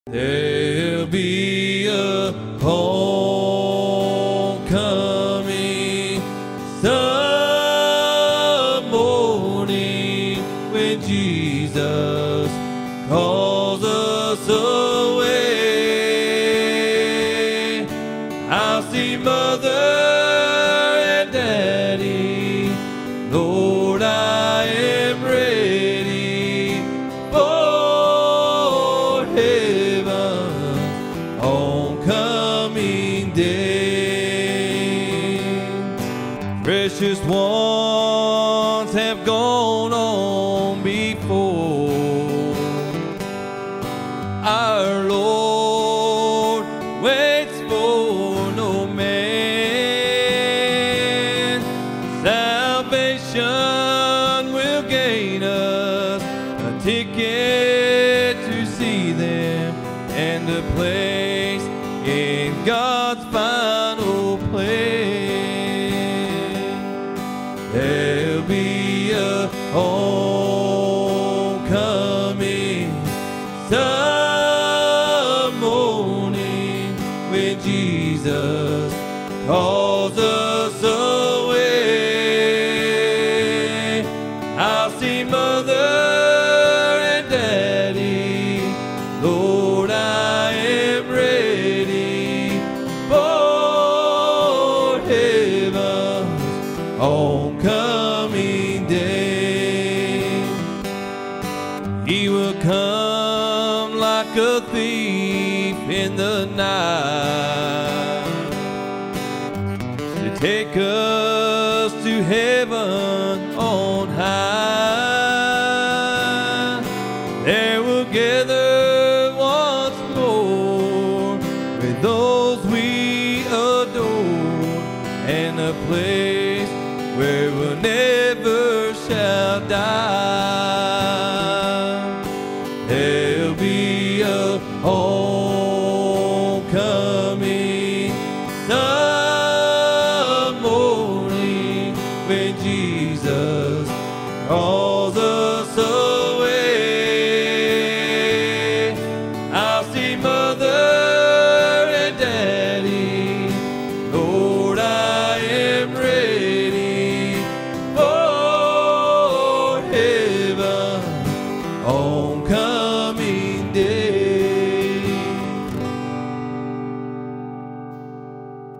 There'll be a homecoming some morning when Jesus calls us away. I'll see Mother and Daddy, Lord, I am ready for heaven's homecoming day. Precious ones have gone on before. Our Lord waits for no man. Salvation will gain us a ticket to see them and a place in God's final plan. There'll be a homecoming some morning when Jesus calls us away. I'll see Mother and Daddy, Lord, I am ready for heaven's homecoming day. He will come like a thief in the night to take us to heaven on high. There we'll gather once more with those we adore, and a place where we'll never shall die. There'll be a homecoming some morning when Jesus calls us